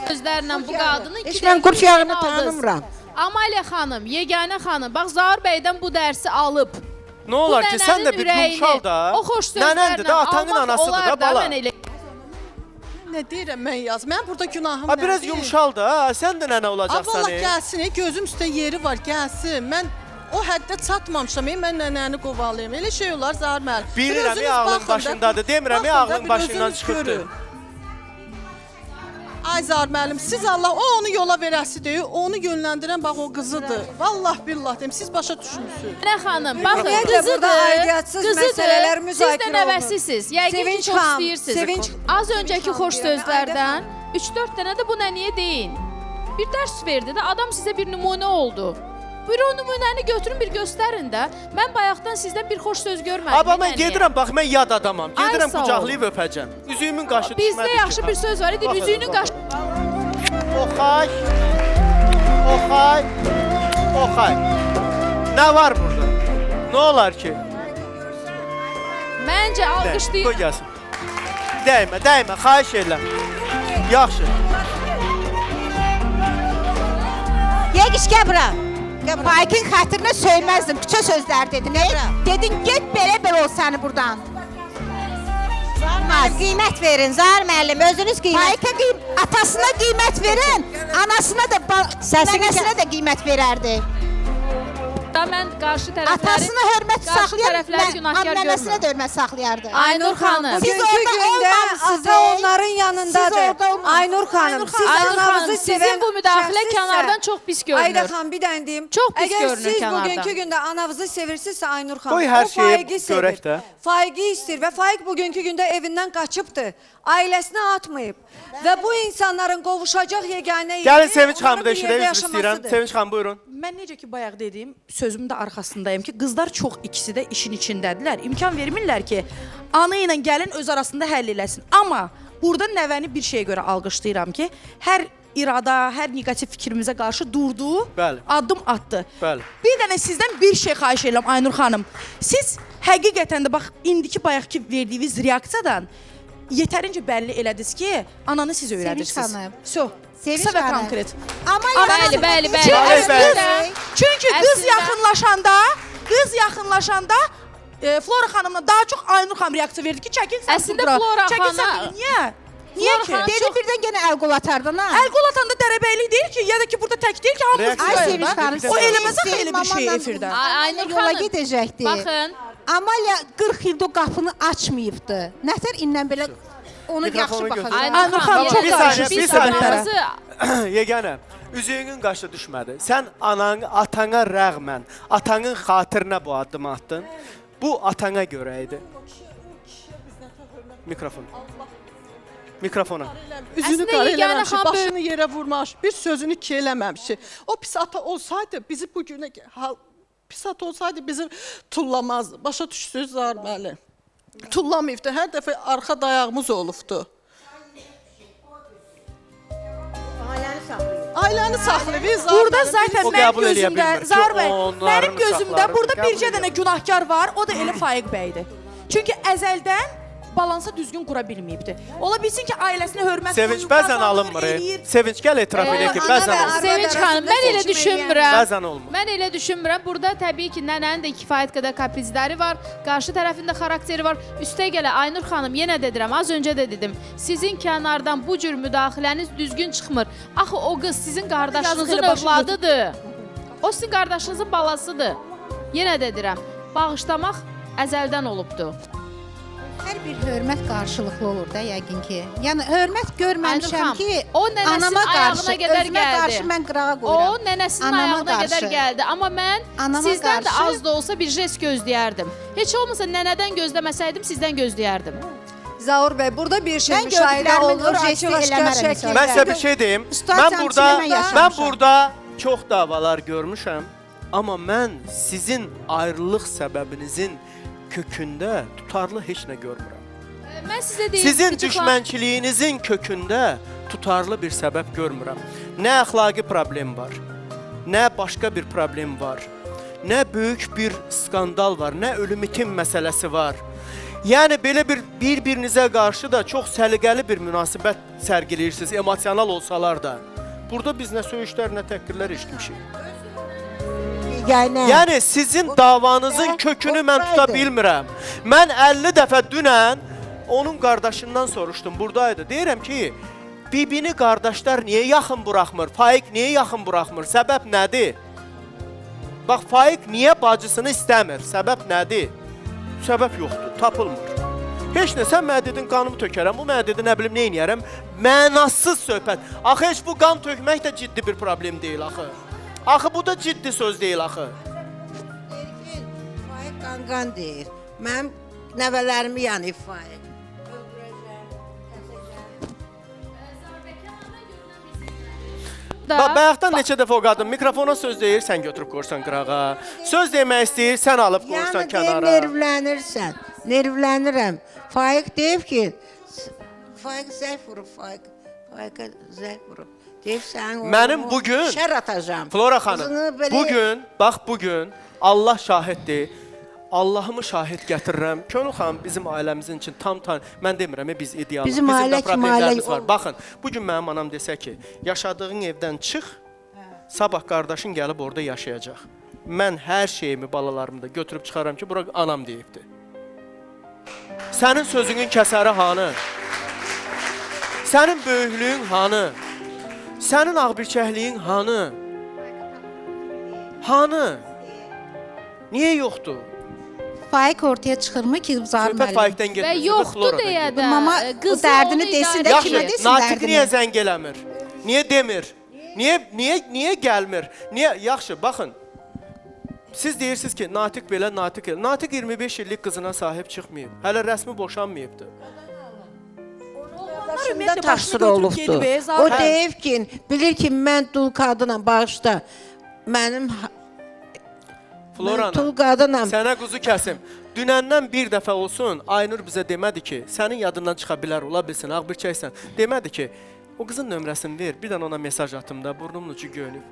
[SPEAKER 2] sözlərlə bu qadının
[SPEAKER 8] Heç mən qurd yağını
[SPEAKER 2] aldınız.
[SPEAKER 8] tanımıram.
[SPEAKER 2] Amalia xanım, yeganə xanım, bax Zahir bəydən bu dərsi alıb.
[SPEAKER 1] Nə olar ki, sən də
[SPEAKER 2] nənənin
[SPEAKER 1] bir
[SPEAKER 2] ürəyini,
[SPEAKER 1] yumşal da.
[SPEAKER 2] o xoş
[SPEAKER 1] Nənəndir
[SPEAKER 2] sözlərlə
[SPEAKER 1] də, atanın
[SPEAKER 2] almaq
[SPEAKER 1] anasıdır
[SPEAKER 2] olar
[SPEAKER 1] da bala.
[SPEAKER 2] mən elə
[SPEAKER 6] Nə deyirəm mən yaz. Mən burada günahım
[SPEAKER 1] Ha biraz
[SPEAKER 6] nədir?
[SPEAKER 1] yumşal da, sən də nənə olacaqsan.
[SPEAKER 6] Allah gəlsin, gözüm üstə yeri var, gəlsin. Mən o həddə çatmamışam, mən nənəni qovalayım. Elə şey olar Zahir müəllim. Bir
[SPEAKER 1] Bilirəm,
[SPEAKER 6] özünüz
[SPEAKER 1] ağlın
[SPEAKER 6] baxın da,
[SPEAKER 1] başındadır. Demirəm,
[SPEAKER 6] baxın da,
[SPEAKER 1] ağlın
[SPEAKER 6] bir
[SPEAKER 1] başından
[SPEAKER 6] özünüz
[SPEAKER 1] çıxıbdır.
[SPEAKER 6] görün. Ay Zahir müəllim, siz Allah o onu yola verəsi deyil, onu yönləndirən bax o qızıdır. Vallah billah deyim, siz başa düşmüsünüz.
[SPEAKER 2] Nənə xanım, baxın
[SPEAKER 3] Ümumiyyətlə, burada
[SPEAKER 2] qızıdır,
[SPEAKER 3] aidiyyatsız
[SPEAKER 2] qızıdır.
[SPEAKER 3] məsələlər
[SPEAKER 2] Siz də
[SPEAKER 3] müzakirə olunur.
[SPEAKER 2] nəvəsisiz. Yəqin ki,
[SPEAKER 3] Sevinç
[SPEAKER 2] çox
[SPEAKER 3] xanım,
[SPEAKER 2] istəyirsiniz.
[SPEAKER 3] Sevinç-
[SPEAKER 2] Az öncəki xoş
[SPEAKER 3] Sevinç xanım,
[SPEAKER 2] sözlərdən 3-4 dənə də bu nəniyə deyin. Bir dərs verdi də, adam sizə bir nümunə oldu. Buyur o nümunəni götürün bir göstərin də. Mən bayaqdan sizdən bir xoş söz görmədim.
[SPEAKER 1] Aba mən
[SPEAKER 2] nənəyə.
[SPEAKER 1] gedirəm, bax mən yad adamam.
[SPEAKER 2] Ay,
[SPEAKER 1] Gedirəm
[SPEAKER 2] sağ ol.
[SPEAKER 1] qucaqlayıb öpəcəm. Üzüyümün qaşı düşmədi.
[SPEAKER 2] Bizdə yaxşı bir söz var idi,
[SPEAKER 1] Baxın,
[SPEAKER 2] üzüyünün
[SPEAKER 1] baxın.
[SPEAKER 2] qaşı.
[SPEAKER 1] Oxay. Oxay. Oxay. Nə var burada? Nə olar ki?
[SPEAKER 2] Məncə
[SPEAKER 1] Qoy
[SPEAKER 2] alqışlayın.
[SPEAKER 1] gəlsin. Dəymə, dəymə, xahiş edirəm. Yaxşı.
[SPEAKER 9] Yegiş gəl bura. Faiqin xatirinə söyməzdim, küçə sözlər dedin. Dedin, get belə ol səni buradan. Qiymət verin, Zahir müəllim, özünüz qiymət. Faiqə atasına qiymət verin, anasına da, nənəsinə də qiymət verərdi.
[SPEAKER 2] burada mən qarşı tərəfləri
[SPEAKER 9] Atasına hörmət
[SPEAKER 2] qarşı
[SPEAKER 9] saxlayan
[SPEAKER 2] tərəfləri günahkar
[SPEAKER 9] nənəsinə
[SPEAKER 2] görmürəm.
[SPEAKER 9] də hörmət saxlayardı.
[SPEAKER 2] Aynur xanım,
[SPEAKER 9] Siz
[SPEAKER 3] Bugünkü
[SPEAKER 9] orada
[SPEAKER 3] gündə
[SPEAKER 9] olmamışsınız,
[SPEAKER 3] ata onların yanındadır.
[SPEAKER 9] Siz orada olmamışsınız.
[SPEAKER 3] Aynur xanım, siz
[SPEAKER 2] Aynur xanım,
[SPEAKER 3] ananızı sevən
[SPEAKER 2] sizin bu müdaxilə
[SPEAKER 3] şəxsizsə-
[SPEAKER 2] kənardan çox pis görünür.
[SPEAKER 3] Ayda xan bir dənə deyim.
[SPEAKER 2] Çox pis
[SPEAKER 3] Əgər
[SPEAKER 2] görünür
[SPEAKER 3] siz
[SPEAKER 2] kənardan.
[SPEAKER 3] bugünkü gündə ananızı sevirsinizsə Aynur xanım,
[SPEAKER 1] Qoy hər
[SPEAKER 3] o
[SPEAKER 1] şeyi
[SPEAKER 3] Faiqi sevir.
[SPEAKER 1] görək də.
[SPEAKER 3] Faiqi istir və Faiq bugünkü gündə evindən qaçıbdır. Ailəsinə atmayıb. Və bu insanların qovuşacaq yeganə yeri
[SPEAKER 1] Gəlin Sevinç xanımı
[SPEAKER 3] onların
[SPEAKER 1] da
[SPEAKER 3] bir yerdə
[SPEAKER 1] eşidək, üzr istəyirəm.
[SPEAKER 3] yaşamasıdır.
[SPEAKER 1] Sevinç xanım, buyurun.
[SPEAKER 4] Mən necə ki bayaq dediyim, sözümün də arxasındayım ki, qızlar çox ikisi də işin içindədirlər. İmkan vermirlər ki, ana ilə gəlin öz arasında həll eləsin. Amma burada nəvəni bir şeyə görə alqışlayıram ki, hər irada, hər neqativ fikrimizə qarşı durdu,
[SPEAKER 1] Bəli.
[SPEAKER 4] addım atdı.
[SPEAKER 1] Bəli.
[SPEAKER 4] Bir dənə sizdən bir şey xahiş edirəm Aynur xanım. Siz həqiqətən də bax indiki bayaqki verdiyiniz reaksiyadan yetərincə bəlli elədiniz ki, ananı siz
[SPEAKER 9] Sevinç
[SPEAKER 4] öyrədirsiniz.
[SPEAKER 9] xanım.
[SPEAKER 4] So,
[SPEAKER 9] Sevinç
[SPEAKER 4] qısa və
[SPEAKER 9] xanım.
[SPEAKER 4] konkret.
[SPEAKER 9] Amma
[SPEAKER 2] Bəli, bəli, bəli.
[SPEAKER 1] Bəli, bəli.
[SPEAKER 4] Çünki qız
[SPEAKER 2] Əslində-
[SPEAKER 4] yaxınlaşanda Flora xanımla daha çox Aynur xanım reaksiya verdi ki, çəkil sən
[SPEAKER 2] Əslində
[SPEAKER 4] bura.
[SPEAKER 2] Flora
[SPEAKER 4] Çəkil sən
[SPEAKER 2] xana-
[SPEAKER 4] bura. Niyə? Niyə
[SPEAKER 2] Flora
[SPEAKER 4] ki?
[SPEAKER 2] xanım-
[SPEAKER 9] Dedi birdən yenə əl qol atardın ha.
[SPEAKER 4] Əl qol atanda dərəbəylik deyil ki, ya da ki burada tək deyil ki, hamımız
[SPEAKER 1] Reaksiya-
[SPEAKER 9] Ay
[SPEAKER 4] buradayıq
[SPEAKER 9] Sevinç
[SPEAKER 4] da.
[SPEAKER 9] xanım,
[SPEAKER 4] O
[SPEAKER 9] siz
[SPEAKER 4] eləməsə
[SPEAKER 9] Hüseyin
[SPEAKER 4] xeyli bir şey
[SPEAKER 9] mamanla
[SPEAKER 4] efirdə.
[SPEAKER 2] Aynur
[SPEAKER 9] yola
[SPEAKER 2] xanım,
[SPEAKER 9] gedəcəkdi.
[SPEAKER 2] baxın.
[SPEAKER 9] Amalya 40 ildə o qapını açmayıbdı. Nətər indən belə onu
[SPEAKER 1] Mikrofonu
[SPEAKER 9] yaxşı
[SPEAKER 1] götür.
[SPEAKER 9] baxacaq.
[SPEAKER 2] Aynur xanım,
[SPEAKER 1] Tamam,
[SPEAKER 2] çox
[SPEAKER 1] bir
[SPEAKER 2] qarşı
[SPEAKER 1] saniyə, bir
[SPEAKER 2] pis
[SPEAKER 1] saniyə.
[SPEAKER 2] söhbətlərə.
[SPEAKER 1] Yeganə, üzüyünün qaşı düşmədi. Sən atana rəğmən, atanın xatirinə bu addımı atdın. Bu atana görə idi. Mikrofon. Mikrofona.
[SPEAKER 6] Üzünü
[SPEAKER 2] Əslində
[SPEAKER 6] qara
[SPEAKER 2] yeganə
[SPEAKER 6] eləməmiş,
[SPEAKER 2] xan
[SPEAKER 6] başını yerə vurmamış, bir sözünü ki eləməmiş. O pis ata olsaydı bizi bu günə pis ata olsaydı bizi tullamazdı. Başa düşsünüz Zarməli. Tullamayıbdı. Hər dəfə arxa dayağımız olubdu. Ailəni saxlayıb.
[SPEAKER 4] Burada zaten
[SPEAKER 1] O
[SPEAKER 4] mənim
[SPEAKER 1] qəbul eləyə
[SPEAKER 4] gözümdə,
[SPEAKER 1] bilmir ki,
[SPEAKER 4] Zar bəy,
[SPEAKER 1] onların
[SPEAKER 4] mənim gözümdə
[SPEAKER 1] uşaqları
[SPEAKER 4] burada
[SPEAKER 1] qəbul
[SPEAKER 4] bircə
[SPEAKER 1] eləyə
[SPEAKER 4] dənə günahkar var, o da elə Faiq bəydir. Çünki əzəldən balansa düzgün qura bilməyibdi. Ola bilsin ki, ailəsinə hörmət
[SPEAKER 1] Sevinç
[SPEAKER 4] duyur,
[SPEAKER 1] bəzən
[SPEAKER 4] qazanır,
[SPEAKER 1] alınmır.
[SPEAKER 4] eləyir.
[SPEAKER 1] Sevinç gəl etiraf elə ki,
[SPEAKER 3] ana
[SPEAKER 1] bəzən
[SPEAKER 3] və
[SPEAKER 1] alınmır.
[SPEAKER 2] Sevinç xanım, mən elə
[SPEAKER 3] seçim
[SPEAKER 2] düşünmürəm.
[SPEAKER 1] Bəzən olmur.
[SPEAKER 2] Mən elə düşünmürəm. Burada təbii ki, nənənin də kifayət qədər kaprizləri var, qarşı tərəfində xarakteri var. Üstə gələ Aynur xanım, yenə də deyirəm, az öncə də dedim. Sizin kənardan bu cür müdaxiləniz düzgün çıxmır. Axı o qız sizin qardaşınızın
[SPEAKER 4] Yazıq elə başını
[SPEAKER 2] övladıdır. O sizin qardaşınızın balasıdır. Yenə də deyirəm, bağışlamaq əzəldən olubdu.
[SPEAKER 9] Hər bir hörmət qarşılıqlı olur da yəqin ki. Yəni hörmət görməmişəm
[SPEAKER 2] Aynur xanım,
[SPEAKER 9] ki,
[SPEAKER 2] o nənəsinin
[SPEAKER 9] anama qarşı,
[SPEAKER 2] ayağına qədər
[SPEAKER 9] özümə
[SPEAKER 2] gəldi.
[SPEAKER 9] qarşı mən qırağa
[SPEAKER 2] O
[SPEAKER 9] qoyuram.
[SPEAKER 2] nənəsinin
[SPEAKER 9] Anama
[SPEAKER 2] ayağına
[SPEAKER 9] qarşı.
[SPEAKER 2] qədər gəldi. Amma mən
[SPEAKER 9] Anama
[SPEAKER 2] sizdən də
[SPEAKER 9] qarşı-
[SPEAKER 2] az da olsa bir jest gözləyərdim. Heç olmasa nənədən gözləməsəydim, sizdən gözləyərdim.
[SPEAKER 3] Zaur bəy, burada bir şey
[SPEAKER 9] Mən
[SPEAKER 3] müşahidə
[SPEAKER 9] gördüklərimin
[SPEAKER 3] olunur,
[SPEAKER 9] jesti
[SPEAKER 3] açıq-aşkar
[SPEAKER 9] eləmərəm
[SPEAKER 3] şəkildə.
[SPEAKER 1] Mən sizə bir şey deyim.
[SPEAKER 9] Ustad
[SPEAKER 1] Mən
[SPEAKER 9] Cəmşidlə
[SPEAKER 1] burada
[SPEAKER 9] mən yaşamışam.
[SPEAKER 1] mən burada çox davalar görmüşəm. Amma mən sizin ayrılıq səbəbinizin kökündə tutarlı heç nə görmürəm.
[SPEAKER 2] Mən sizə deyim,
[SPEAKER 1] Sizin
[SPEAKER 2] Küçük xan-
[SPEAKER 1] düşmənçiliyinizin kökündə tutarlı bir səbəb görmürəm. Nə əxlaqi problem var, nə başqa bir problem var, nə böyük bir skandal var, nə ölüm itim məsələsi var. Yəni belə bir-birinizə qarşı da çox səliqəli bir münasibət sərgiləyirsiniz, emosional olsalar da. Burada biz nə söyüşlər, nə təhqirlər eşitmişik. Yəni sizin davanızın kökünü mən tuta bilmirəm. Mən 50 dəfə dünən onun qardaşından soruşdum, buradaydı. Deyirəm ki, bibini qardaşlar niyə yaxın buraxmır? Faiq niyə yaxın buraxmır? Səbəb nədir? Bax, Faiq niyə bacısını istəmir? Səbəb nədir? Səbəb yoxdur, tapılmır. Heç nə, sən mənə dedin qanımı tökərəm, bu mənə dedi nə bilim nə eləyərəm. Mənasız söhbət. Axı heç bu qan tökmək də ciddi bir problem deyil axı. Axı bu da ciddi söz deyil axı.
[SPEAKER 8] Faiq qanqan deyir. Mənim nəvələrimi yəni Faiq.
[SPEAKER 1] Bayaqdan neçə dəfə o qadın mikrofona söz deyir, sən götürüb qoyursan qırağa. Söz demək istəyir, sən alıb qoyursan
[SPEAKER 8] Yəni deyir,
[SPEAKER 1] kənara.
[SPEAKER 8] nervlənirsən. Nervlənirəm. Faiq deyib ki, Faiq zəif vurub, Faiqə zəif vurub. Deyib sən
[SPEAKER 1] Mənim bugün
[SPEAKER 8] şər atacağım.
[SPEAKER 1] Flora xanım,
[SPEAKER 8] Qızını belə-
[SPEAKER 1] bugün, bax bugün Allah şahiddir. Allahımı şahid gətirirəm. Könül xanım bizim ailəmizin üçün tam mən demirəm, biz idealıq.
[SPEAKER 8] Bizim
[SPEAKER 1] də
[SPEAKER 8] ailə kimi
[SPEAKER 1] problemlərimiz
[SPEAKER 8] ailə-
[SPEAKER 1] var. Baxın, bugün mənim anam desə ki, yaşadığın evdən çıx, sabah qardaşın gəlib orada yaşayacaq. Mən hər şeyimi, balalarımı da götürüb çıxaram ki, bura anam deyibdi. Sənin sözünün kəsəri hanı? Sənin böyüklüyün hanı? Sənin ağbirçəkliyin hanı? Hanı? Niyə yoxdur?
[SPEAKER 7] Faik ortaya çıxırmı ki, Zahir
[SPEAKER 1] Söhbət
[SPEAKER 7] müəllim?
[SPEAKER 1] Faikdən
[SPEAKER 2] Və
[SPEAKER 1] getmir.
[SPEAKER 2] yoxdur deyə də
[SPEAKER 7] Mama
[SPEAKER 2] qızı
[SPEAKER 7] o dərdini
[SPEAKER 2] onu
[SPEAKER 7] desin
[SPEAKER 2] idarə
[SPEAKER 7] də
[SPEAKER 1] Yaxşı,
[SPEAKER 7] kimə desin
[SPEAKER 1] Natiq niyə
[SPEAKER 7] dərdini?
[SPEAKER 1] zəng eləmir? Niyə demir? Niyə gəlmir? Niyə? Yaxşı, baxın. Siz deyirsiniz ki, Natiq belə, Natiq elə. Natiq 25 illik qızına sahib çıxmayıb. Hələ rəsmi boşanmayıbdı.
[SPEAKER 4] ümumiyyətlə
[SPEAKER 8] Təqsir
[SPEAKER 4] başını
[SPEAKER 8] olubdu.
[SPEAKER 4] götürüb gedib,
[SPEAKER 8] O
[SPEAKER 4] Zahir.
[SPEAKER 8] deyib ki, bilir ki, mən dul qadınam, bağışda. Mən
[SPEAKER 1] Florana,
[SPEAKER 8] dul qadınam.
[SPEAKER 1] sənə quzu kəsim. Dünəndən bir dəfə olsun Aynur bizə demədi ki, sənin yadından çıxa bilər, ola bilsin, ağ bir çəksən. Demədi ki, o qızın nömrəsini ver, bir dənə ona mesaj atım da, burnumun ucu gönüb.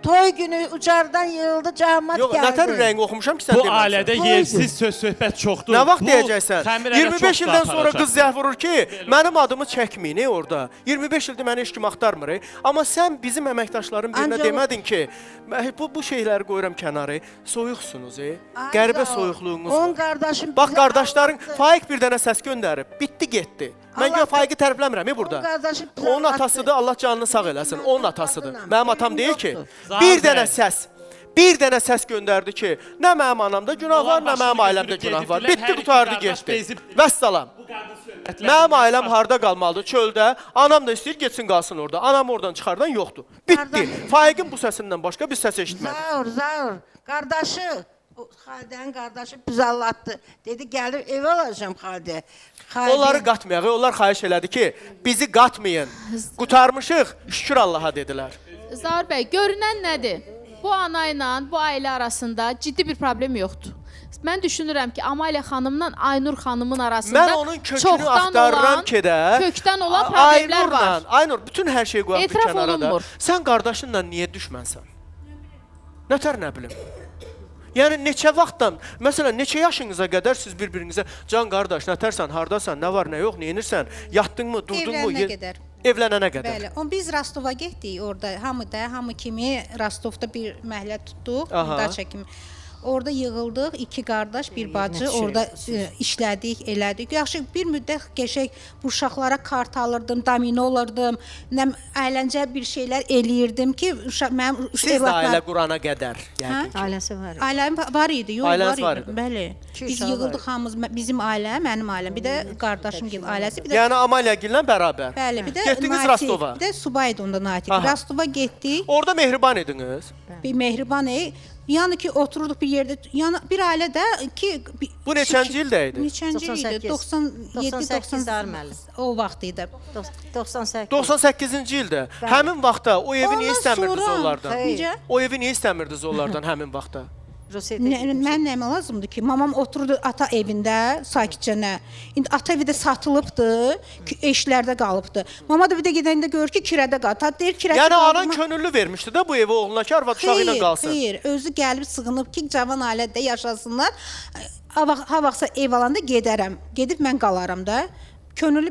[SPEAKER 8] Toy günü ucardan yığıldı, cəmat
[SPEAKER 1] Yox,
[SPEAKER 8] gəldi.
[SPEAKER 1] nətər rəng oxumuşam ki, sən
[SPEAKER 5] Bu
[SPEAKER 1] deməlisən.
[SPEAKER 5] ailədə yersiz söz-söhbət çoxdur.
[SPEAKER 1] Nə vaxt
[SPEAKER 5] Bu
[SPEAKER 1] deyəcəksən?
[SPEAKER 5] xəmir hələ
[SPEAKER 1] 25
[SPEAKER 5] çox
[SPEAKER 1] ildən
[SPEAKER 5] daha
[SPEAKER 1] sonra
[SPEAKER 5] aparacaq.
[SPEAKER 1] qız zəh vurur ki, mənim adımı çəkməyin orada. 25 ildir məni heç kim axtarmır. Amma sən bizim əməkdaşların birinə
[SPEAKER 8] Ancaq o-
[SPEAKER 1] demədin ki, bu şeyləri qoyuram kənara. Soyuqsunuz, qəribə soyuqluğunuz
[SPEAKER 8] Onun
[SPEAKER 1] var.
[SPEAKER 8] qardaşım
[SPEAKER 1] Bax
[SPEAKER 8] bizə
[SPEAKER 1] qardaşların
[SPEAKER 8] anlattı.
[SPEAKER 1] Faik bir dənə səs göndərib, bitdi getdi. Mən
[SPEAKER 8] Allah
[SPEAKER 1] görə Faiki tərəfləmirəm
[SPEAKER 8] Onun
[SPEAKER 1] burada.
[SPEAKER 8] qardaşı bizə
[SPEAKER 1] Onun
[SPEAKER 8] anlattı.
[SPEAKER 1] atasıdır, Allah canını sağ eləsin. Onun atasıdır.
[SPEAKER 8] qadınam,
[SPEAKER 1] Mənim atam
[SPEAKER 8] evim
[SPEAKER 1] deyil ki,
[SPEAKER 8] yoxdur.
[SPEAKER 1] bir
[SPEAKER 5] Zaten.
[SPEAKER 1] dənə səs. Bir dənə səs göndərdi ki, nə mənim anamda günah var, nə mənim ailəmdə günah var. Bitdi, qutardı, getdi. Vəssalam. Mənim ailəm harda qalmalıdır? Çöldə. Anam da istəyir getsin qalsın orada. Anam oradan çıxardan yoxdur. Bitdi. Faiqin bu səsindən başqa bir səs eşitmədik.
[SPEAKER 8] Zaur, qardaşı, o Xaldənin qardaşı bizi allatdı. Dedi, gəlib ev alacağım Xaldə.
[SPEAKER 1] Onları qatmayaq. Onlar xahiş elədi ki, bizi qatmayın. Qutarmışıq, şükür Allaha dedilər.
[SPEAKER 2] Zahir bəy, görünən nədir? Bu ana ilə bu ailə arasında ciddi bir problem yoxdur. Mən düşünürəm ki, Amaliya xanımla Aynur xanımın arasında
[SPEAKER 1] Mən onun kökünü
[SPEAKER 2] çoxdan
[SPEAKER 1] axtarıram
[SPEAKER 2] olan,
[SPEAKER 1] ki də
[SPEAKER 2] kökdən olan problemlər var.
[SPEAKER 1] Aynur, bütün hər şeyi qoyaq bir
[SPEAKER 2] Etiraf
[SPEAKER 1] kənara da.
[SPEAKER 2] olunmur.
[SPEAKER 1] Sən qardaşınla niyə düşmənsən? Nətər nə bilim? Yəni neçə vaxtdan, məsələn, neçə yaşınıza qədər siz bir-birinizə can qardaş, nətərsən, hardasan, nə var, nə yox, nə edirsən, yatdınmı, durdunmu?
[SPEAKER 7] Evlənənə qədər.
[SPEAKER 1] Evlənənə qədər.
[SPEAKER 7] Bəli, biz Rostova getdik orada. Hamı kimi Rostovda bir məhəllə tutduq,
[SPEAKER 1] Aha.
[SPEAKER 7] da çəkim. Orada yığıldıq, iki qardaş, bir bacı, orada işlədik, elədik. Yaxşı, bir müddət qəşəng bu uşaqlara kart alırdım, domino olurdım, nə əyləncə bir şeylər eləyirdim ki, mənim
[SPEAKER 1] Siz də ailə qurana qədər.
[SPEAKER 7] Hə?
[SPEAKER 9] Ailəsi var.
[SPEAKER 7] Ailəm var idi, yox,
[SPEAKER 1] Ailəniz
[SPEAKER 7] var
[SPEAKER 1] var
[SPEAKER 7] idi.
[SPEAKER 1] idi.
[SPEAKER 7] Bəli. Biz yığıldıq hamımız, bizim ailəm, mənim ailəm, bir də qardaşım gibi ailəsi, bir də
[SPEAKER 1] Yəni Amaliya-gillə bərabər.
[SPEAKER 7] bəli, bir də
[SPEAKER 1] Getdiniz
[SPEAKER 7] Natiq,
[SPEAKER 1] Rostova.
[SPEAKER 7] bir də subay idi onda Natiq.
[SPEAKER 1] Aha.
[SPEAKER 7] Rostova getdik.
[SPEAKER 1] Orada mehriban idiniz.
[SPEAKER 7] Bir mehriban yəni ki otururduq bir yerdə. Yəni bir ailədə ki
[SPEAKER 1] Bu neçənci ildə idi?
[SPEAKER 7] Neçənci il idi? 97
[SPEAKER 9] 98 Zahir
[SPEAKER 7] 98
[SPEAKER 9] müəllim.
[SPEAKER 7] o vaxt idi.
[SPEAKER 9] 98.
[SPEAKER 1] 98-ci ildə. Həmin vaxtda o evi niyə istəmirdiniz
[SPEAKER 7] sonra-
[SPEAKER 1] onlardan?
[SPEAKER 7] Necə?
[SPEAKER 1] O evi niyə istəmirdiniz onlardan həmin vaxtda?
[SPEAKER 7] Mən nə lazımdır ki, mamam oturdu ata evində sakitcənə. İndi ata evi də satılıbdı, eşlərdə qalıbdı. Mama da bir də gedəndə görür ki, kirədə qalıb. Ta deyir kirədə
[SPEAKER 1] Yəni
[SPEAKER 7] qalıb.
[SPEAKER 1] anan könüllü vermişdi də bu evi oğluna ki, arvad uşağı ilə qalsın.
[SPEAKER 7] Xeyr, özü gəlib sığınıb ki, cavan ailədə yaşasınlar. Ha vaxtsa ev alanda gedərəm. Gedib mən qalaram da. Könüllü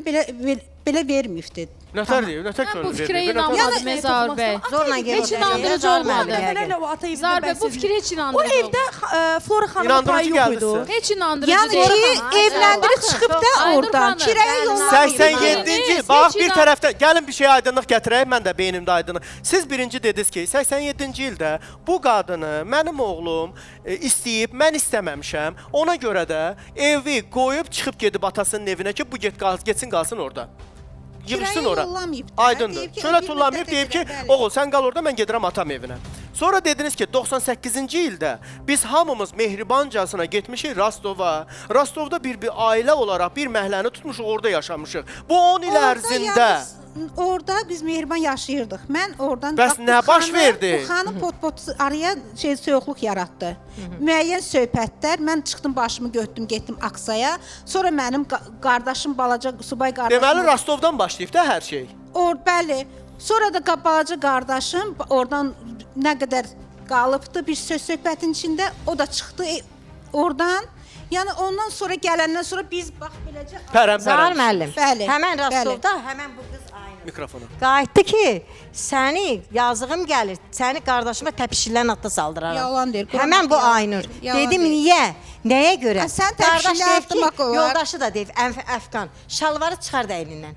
[SPEAKER 7] belə verməyibdi.
[SPEAKER 1] Nətər deyir? Nətər
[SPEAKER 2] Mən bu
[SPEAKER 1] könüllü
[SPEAKER 2] fikrə
[SPEAKER 1] vermir?
[SPEAKER 2] inanmadım Zahir bəy.
[SPEAKER 9] Zorla gəlir.
[SPEAKER 2] Heç inandırıcı olmadı.
[SPEAKER 4] Dəfələrlə o ata evində
[SPEAKER 2] Zahir bəy, bu
[SPEAKER 4] bəhs
[SPEAKER 2] fikir heç
[SPEAKER 4] edilir. O
[SPEAKER 2] inandırıcı
[SPEAKER 4] evdə
[SPEAKER 2] olmadı.
[SPEAKER 4] Flora xanımın
[SPEAKER 1] İnandırıcı
[SPEAKER 4] payı yox
[SPEAKER 1] gəldi
[SPEAKER 4] idi.
[SPEAKER 1] sizə.
[SPEAKER 2] Heç inandırıcı
[SPEAKER 7] Yəni
[SPEAKER 2] deyil.
[SPEAKER 7] ki, evləndirib çıxıb da
[SPEAKER 2] Aynur
[SPEAKER 7] oradan
[SPEAKER 2] xanım,
[SPEAKER 7] kirəyə yollamayıb.
[SPEAKER 1] 87-ci
[SPEAKER 2] Heç
[SPEAKER 1] bax bir
[SPEAKER 2] inan-
[SPEAKER 1] tərəfdən gəlin bir şey aydınlıq gətirək, mən də beynimdə aydınlıq. Siz birinci dediniz ki, 87-ci ildə bu qadını mənim oğlum istəyib, mən istəməmişəm. Ona görə də evi qoyub çıxıb gedib atasının evinə ki, bu getsin qalsın orada. Yığışsın
[SPEAKER 7] Kirəyə
[SPEAKER 1] ora.
[SPEAKER 7] yollamayıb da.
[SPEAKER 1] Aydındır.
[SPEAKER 7] Deyib ki,
[SPEAKER 1] Çölə
[SPEAKER 7] bir
[SPEAKER 1] tullamayıb
[SPEAKER 7] müddət
[SPEAKER 1] deyib ki,
[SPEAKER 7] edirəm, bəli.
[SPEAKER 1] oğul sən qal orada, mən gedirəm atam evinə. Sonra dediniz ki, 98-ci ildə biz hamımız mehribancasına getmişik Rostova. Rostovda bir ailə olaraq bir məhləni tutmuşuq, orada yaşamışıq. Bu 10 il ərzində
[SPEAKER 7] Orada biz mehriban yaşayırdıq. Mən oradan
[SPEAKER 1] Bəs
[SPEAKER 7] bu
[SPEAKER 1] nə baş
[SPEAKER 7] xanım-
[SPEAKER 1] verdi?
[SPEAKER 7] Bu xanım pot araya soyuqluq yaratdı. Müəyyən söhbətlər, mən çıxdım başımı götürdüm, getdim Aksaya. Sonra mənim qardaşım balaca subay qardaşım
[SPEAKER 1] deməli Rostovdan başlayıb da hər şey.
[SPEAKER 7] Bəli. Sonra da balaca qardaşım oradan nə qədər qalıbdı bir söhbətin içində, o da çıxdı oradan. Yəni ondan sonra gələndən sonra biz bax beləcə
[SPEAKER 9] Zahir
[SPEAKER 1] Pərəm.
[SPEAKER 9] müəllim.
[SPEAKER 7] Bəli,
[SPEAKER 9] Həmən
[SPEAKER 7] bəli.
[SPEAKER 9] Rostovda həmən bu qız Aynur
[SPEAKER 1] Mikrofonu.
[SPEAKER 9] qayıtdı ki, səni yazığım gəlir, səni qardaşıma təpişilən atda saldıraram.
[SPEAKER 7] Yalan deyir,
[SPEAKER 9] Həmən bu
[SPEAKER 7] yalan.
[SPEAKER 9] Aynur.
[SPEAKER 7] Yalan
[SPEAKER 9] Dedim
[SPEAKER 7] deyir.
[SPEAKER 9] niyə? Nəyə görə?
[SPEAKER 7] Sən
[SPEAKER 9] Qardaş
[SPEAKER 7] təpişilən
[SPEAKER 9] deyib ki,
[SPEAKER 7] atmaq olar.
[SPEAKER 9] yoldaşı da deyib Əfqan, şalvarı çıxar da əlindən.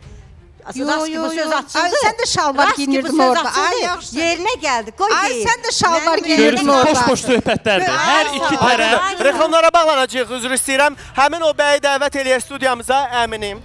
[SPEAKER 9] Rast ki bu söz açıldı.
[SPEAKER 7] Ay, sən də şalvar
[SPEAKER 9] Rast ki bu
[SPEAKER 7] giyinirdin
[SPEAKER 9] söz
[SPEAKER 7] orada.
[SPEAKER 9] açıldı.
[SPEAKER 7] Ay, yaxşı.
[SPEAKER 9] Yerinə gəldi. Qoy
[SPEAKER 7] Ay,
[SPEAKER 9] deyim.
[SPEAKER 7] sən də şalvar
[SPEAKER 9] Mənim
[SPEAKER 7] giyinirdin
[SPEAKER 9] yerim-
[SPEAKER 5] Görürsünüz,
[SPEAKER 7] orada.
[SPEAKER 5] boş-boş söhbətlərdir. Hər iki tərəf
[SPEAKER 1] Reklamlara bağlanacağıq, üzr istəyirəm. Həmin o bəyi dəvət eləyək studiyamıza, əminim.